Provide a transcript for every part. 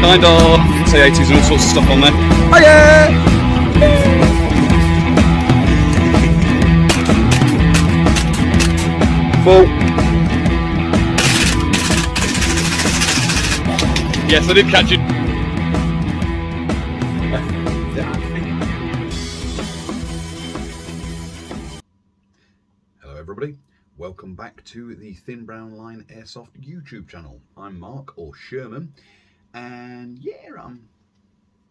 signed off, T80s and all sorts of stuff on there. Oh yeah! Full. Yes, I did catch it. Hello everybody, welcome back to the Thin Brown Line Airsoft YouTube channel. I'm Mark, or Sherman, and yeah, I'm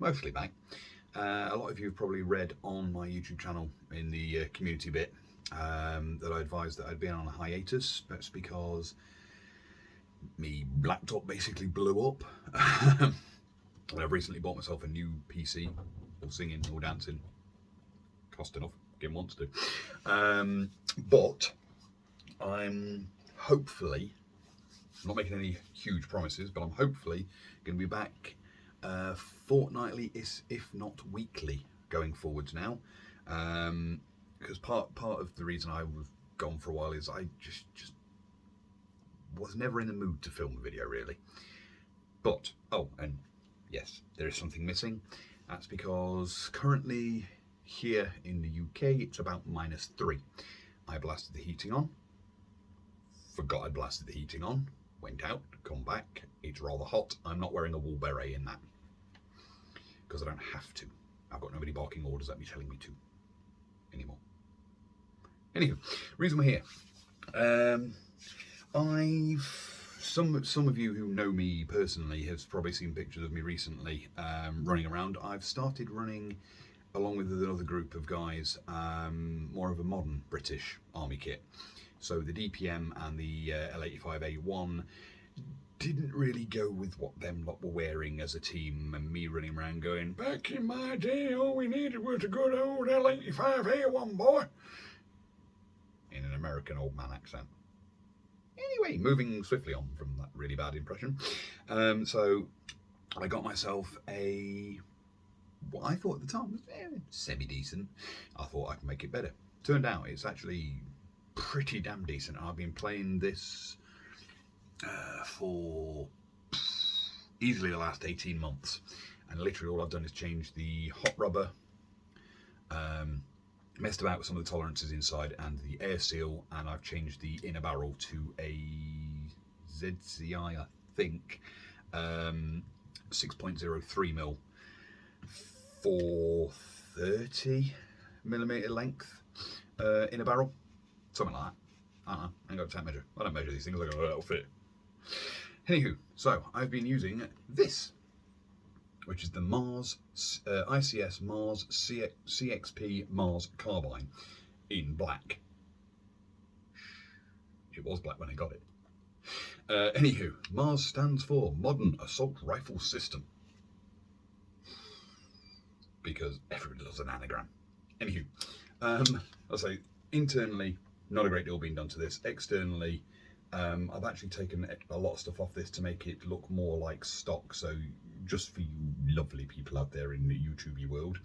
mostly back. A lot of you have probably read on my YouTube channel in the community bit that I advised that I'd been on a hiatus. That's because my laptop basically blew up. And I've recently bought myself a new PC, all singing, all dancing. Cost enough, game wants to. But I'm hopefully, I'm not making any huge promises, but I'm hopefully going to be back fortnightly, if not weekly, going forwards now. Because part of the reason I was gone for a while is I just was never in the mood to film a video, really. But, oh, and yes, there is something missing. That's because currently here in the UK it's about -3. I blasted the heating on, forgot I blasted the heating on, went out, come back, it's rather hot. I'm not wearing a wool beret in that because I don't have to. I've got nobody barking orders at me telling me to anymore. Anywho, reason we're here. Some of you who know me personally have probably seen pictures of me recently running around. I've started running along with another group of guys, more of a modern British Army kit. So the DPM and the L85A1 didn't really go with what them lot were wearing as a team, and me running around going, back in my day all we needed was a good old L85A1 boy, in an American old man accent. Anyway, moving swiftly on from that really bad impression. So I got myself what I thought at the time was semi-decent. I thought I could make it better. Turned out it's actually pretty damn decent. I've been playing this for easily the last 18 months. And literally all I've done is change the hot rubber, messed about with some of the tolerances inside and the air seal, and I've changed the inner barrel to a ZCI, I think, 6.03mm 430mm length inner barrel, something like that. I don't know, I ain't got a tape measure. I don't measure these things, I go, oh, that'll fit. Anywho, so I've been using this, which is the MARS, ICS MARS CXP MARS Carbine in black. It was black when I got it. Anywho, MARS stands for Modern Assault Rifle System, because everybody does an anagram. Anywho, I'll say internally, not a great deal being done to this. Externally, I've actually taken a lot of stuff off this to make it look more like stock. So just for you lovely people out there in the YouTubey world,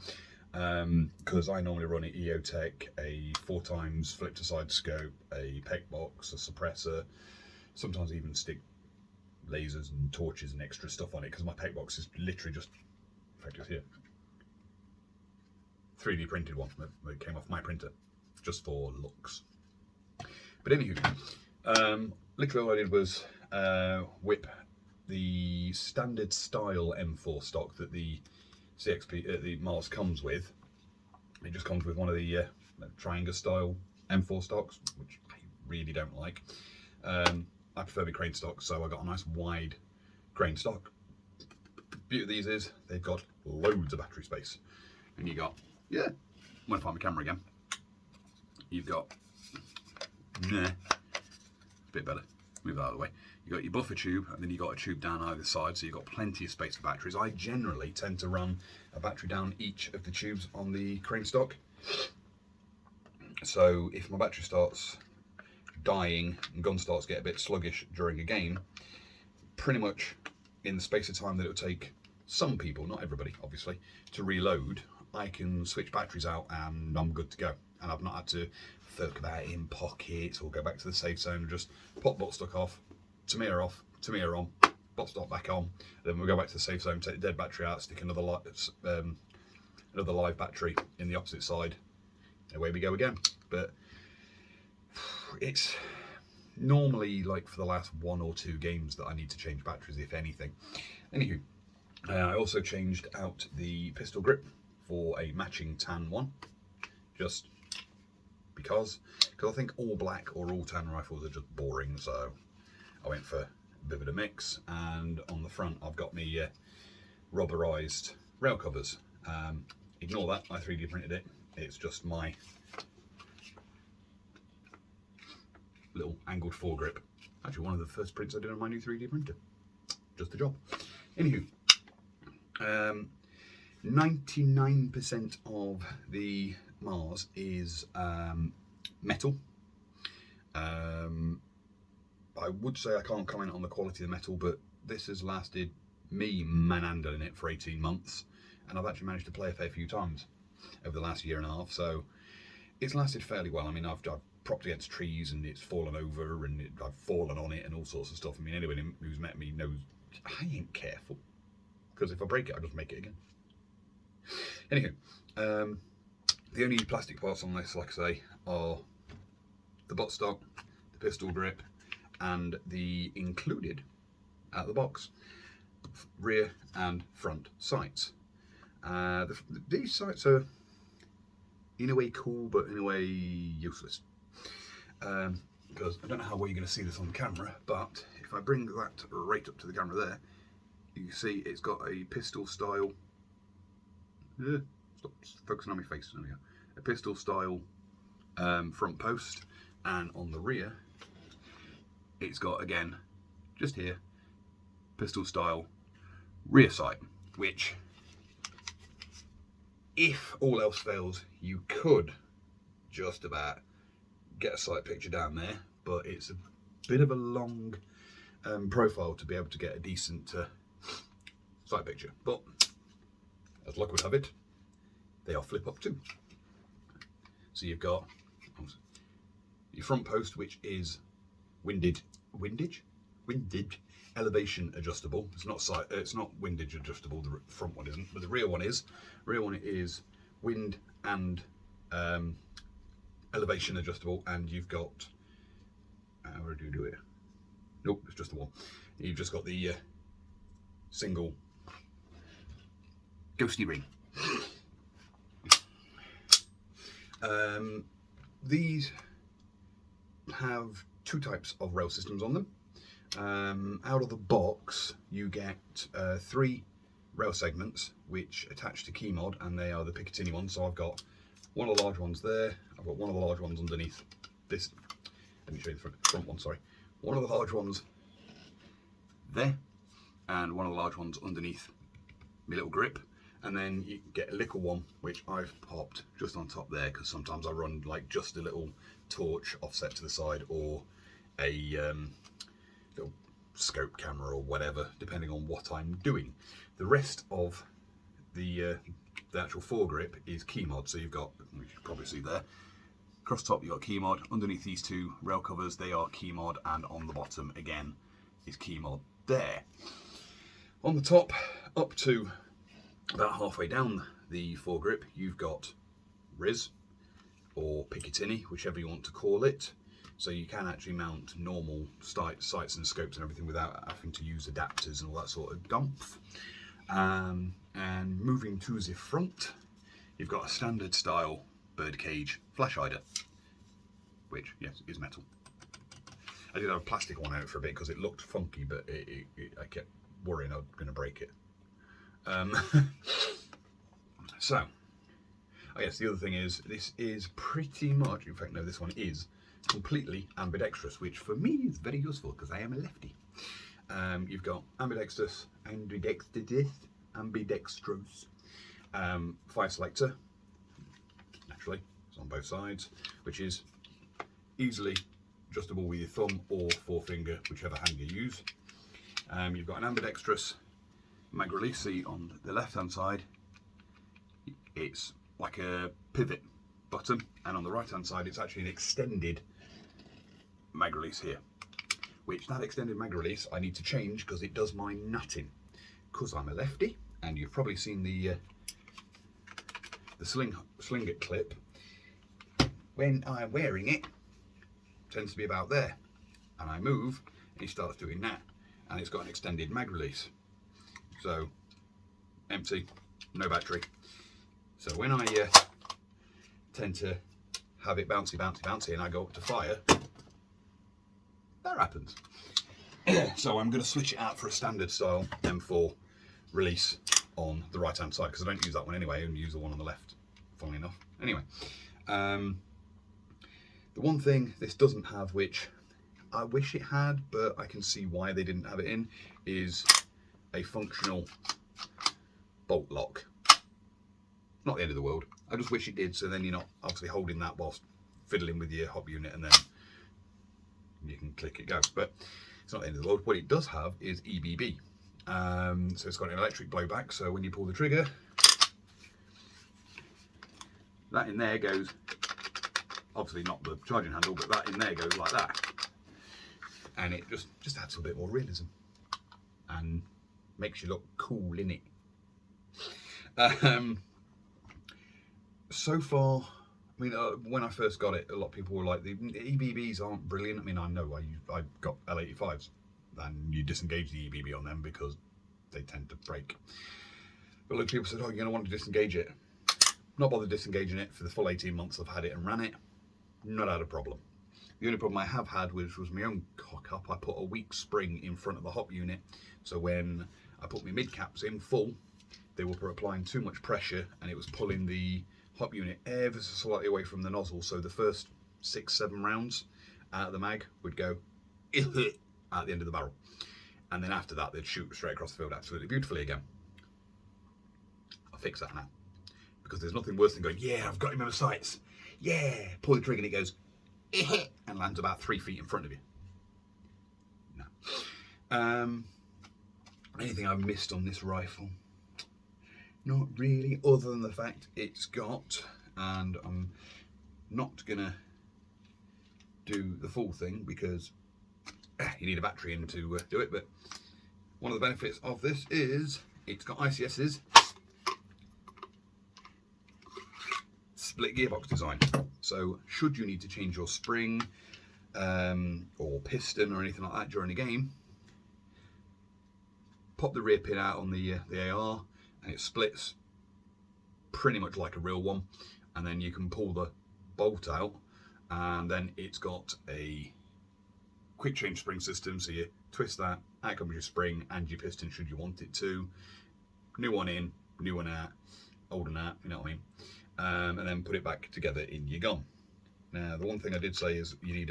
because I normally run an EOTech, a 4x flip to side scope, a PEC box, a suppressor, sometimes even stick lasers and torches and extra stuff on it, because my PEC box is literally just, in fact it's here, 3D printed one that came off my printer, just for looks. But anywho, literally all I did was whip the standard style M4 stock that the CXP, the MARS comes with. It just comes with one of the triangle style M4 stocks, which I really don't like. I prefer the crane stock, so I got a nice wide crane stock. Beauty of these is they've got loads of battery space, and you got, yeah, I'm gonna find my camera again. You've got, nah, bit better. Move that out of the way. You've got your buffer tube, and then you've got a tube down either side, so you've got plenty of space for batteries. I generally tend to run a battery down each of the tubes on the crane stock. So if my battery starts dying and gun starts to get a bit sluggish during a game, pretty much in the space of time that it will take some people, not everybody obviously, to reload, I can switch batteries out and I'm good to go. And I've not had to think about it in pockets or go back to the safe zone and just pop butt stuck off, Tamiya off, Tamiya on, bot stop back on, then we'll go back to the safe zone, take the dead battery out, stick another live battery in the opposite side, and away we go again. But it's normally like for the last 1 or 2 games that I need to change batteries, if anything. Anywho, I also changed out the pistol grip for a matching tan one, just because I think all black or all tan rifles are just boring, so I went for a bit of a mix. And on the front I've got me rubberized rail covers. Ignore that, I 3D printed it. It's just my little angled foregrip. Actually, one of the first prints I did on my new 3D printer. Just the job. Anywho, 99% of the Mars is metal. I would say I can't comment on the quality of the metal, but this has lasted me manhandling it for 18 months, and I've actually managed to play a fair few times over the last 1.5 years, so it's lasted fairly well. I mean, I've propped against trees and it's fallen over, and I've fallen on it and all sorts of stuff. I mean, anyone who's met me knows I ain't careful, because if I break it, I just make it again. Anywho, the only plastic parts on this, like I say, are the buttstock, the pistol grip, and the included out of the box rear and front sights. These sights are in a way cool, but in a way useless, because I don't know how well you're going to see this on camera, but if I bring that right up to the camera there, you can see it's got a pistol style, stop focusing on my face, there we go. A pistol style front post, and on the rear it's got, again, just here, pistol style rear sight, which, if all else fails, you could just about get a sight picture down there, but it's a bit of a long profile to be able to get a decent sight picture. But as luck would have it, they are flip up too. So you've got your front post, which is windage elevation adjustable. It's not windage adjustable. The front one isn't, but the rear one is. Rear one is wind and elevation adjustable, and you've got, where do you do it? Nope, it's just the one. You've just got the single ghosty ring. These have 2 types of rail systems on them. Out of the box you get 3 rail segments which attach to key mod, and they are the Picatinny ones. So I've got one of the large ones there, I've got one of the large ones underneath this. Let me show you the front one, sorry. One of the large ones there, and one of the large ones underneath my little grip. And then you get a little one which I've popped just on top there, because sometimes I run like just a little torch offset to the side, or a little scope camera or whatever, depending on what I'm doing. The rest of the actual foregrip is key mod. So you've got, you can probably see there, across the top you've got key mod, underneath these 2 rail covers they are key mod, and on the bottom again is key mod there. On the top, up to about halfway down the foregrip, you've got Riz or Picatinny, whichever you want to call it. So you can actually mount normal sights and scopes and everything without having to use adapters and all that sort of gumph. And moving to the front, you've got a standard style birdcage flash hider, which, yes, is metal. I did have a plastic one out for a bit because it looked funky, but I kept worrying I was going to break it. So, I guess the other thing is, this is pretty much, in fact no, this one is completely ambidextrous, which for me is very useful because I am a lefty. You've got ambidextrous, fire selector, naturally, it's on both sides, which is easily adjustable with your thumb or forefinger, whichever hand you use. You've got an ambidextrous mag release. See, on the left hand side it's like a pivot button, and on the right hand side it's actually an extended mag release here, which that extended mag release I need to change because it does my nutting. Because I'm a lefty, and you've probably seen the slinget clip. When I'm wearing it, tends to be about there, and I move, and it starts doing that, and it's got an extended mag release. So empty, no battery. So when I tend to have it bouncy, and I go up to fire, that happens. So I'm going to switch it out for a standard style M4 release on the right hand side, because I don't use that one anyway, and use the one on the left, funnily enough. Anyway, the one thing this doesn't have, which I wish it had, but I can see why they didn't have it in, is a functional bolt lock. Not the end of the world. I just wish it did, so then you're not obviously holding that whilst fiddling with your hop unit, and then you can click it go. But it's not the end of the world. What it does have is EBB. So it's got an electric blowback, so when you pull the trigger, that in there goes, obviously not the charging handle, but that in there goes like that. And it just adds a bit more realism and makes you look cool, innit? So far, I mean, when I first got it, a lot of people were like, the EBBs aren't brilliant. I mean, I know I got L85s, and you disengage the EBB on them because they tend to break. But look, people said, oh, you're going to want to disengage it. Not bothered disengaging it for the full 18 months I've had it and ran it. Not had a problem. The only problem I have had, which was my own cock up, I put a weak spring in front of the hop unit. So when I put my mid caps in full, they were applying too much pressure, and it was pulling the hop unit ever so slightly away from the nozzle. So the first 6-7 rounds out of the mag would go at the end of the barrel, and then after that they'd shoot straight across the field absolutely beautifully again. I'll fix that now, because there's nothing worse than going, yeah, I've got him in my sights, yeah, pull the trigger and it goes and lands about 3 feet in front of you. No. Anything I've missed on this rifle? Not really, other than the fact it's got, and I'm not gonna do the full thing because you need a battery in to do it, but one of the benefits of this is it's got ICS's split gearbox design. So should you need to change your spring or piston or anything like that during a game, pop the rear pin out on the AR, and it splits pretty much like a real one, and then you can pull the bolt out, and then it's got a quick change spring system, so you twist that, out comes your spring and your piston should you want it to. New one in, new one out, old one out, you know what I mean? And then put it back together in your gun. Now the one thing I did say is you need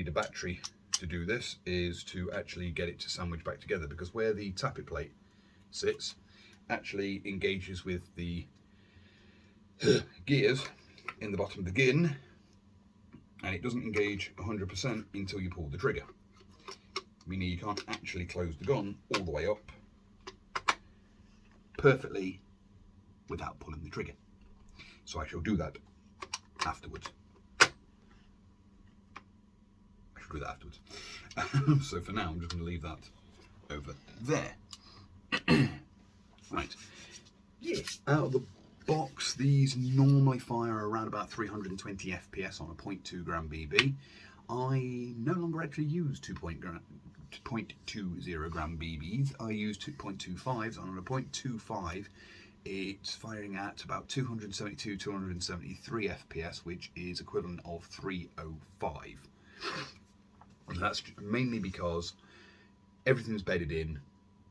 a battery to do this, is to actually get it to sandwich back together, because where the tappet plate sits actually engages with the gears in the bottom of the gun, and it doesn't engage 100% until you pull the trigger, meaning you can't actually close the gun all the way up perfectly without pulling the trigger. So I shall do that afterwards. So for now I'm just going to leave that over there. Right, yeah, out of the box, these normally fire around about 320 FPS on a 0.2 gram BB. I no longer actually use 2.20 gram BBs. I use 2.25s, and on a 0.25 it's firing at about 272, 273 FPS, which is equivalent of 305. And that's mainly because everything's bedded in,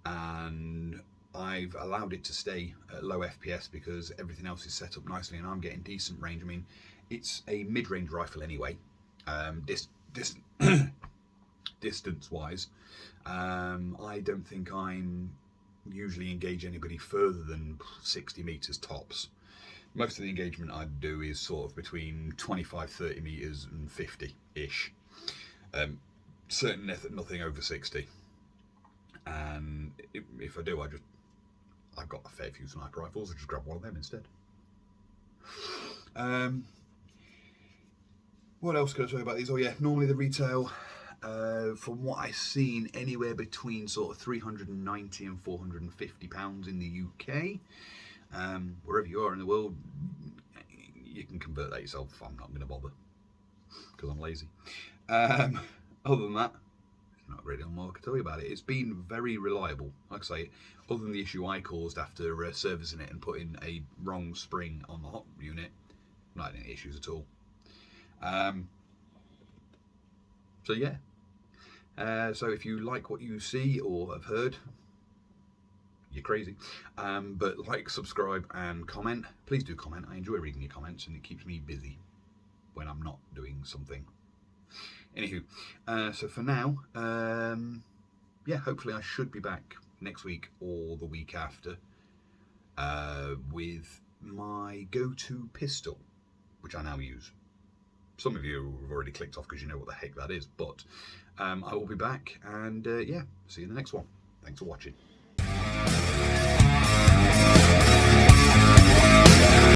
and I've allowed it to stay at low FPS because everything else is set up nicely and I'm getting decent range. I mean, it's a mid-range rifle anyway, distance-wise. I don't think I'm usually engage anybody further than 60 meters tops. Most of the engagement I do is sort of between 25, 30 meters and 50-ish. Certain nothing over 60. And if I do, I've got a fair few sniper rifles, I just grab one of them instead. What else can I tell you about these? Oh yeah, normally the retail from what I've seen, anywhere between sort of £390 and £450 in the UK. Wherever you are in the world, you can convert that yourself. I'm not going to bother because I'm lazy. Other than that, not really more I can tell you about it. It's been very reliable. Like I say, other than the issue I caused after servicing it and putting a wrong spring on the hot unit, not any issues at all. So yeah. So if you like what you see or have heard, you're crazy. But like, subscribe and comment. Please do comment. I enjoy reading your comments and it keeps me busy when I'm not doing something. Anywho, so for now, yeah, hopefully I should be back next week or the week after with my go-to pistol, which I now use. Some of you have already clicked off because you know what the heck that is, but I will be back, and yeah, see you in the next one. Thanks for watching.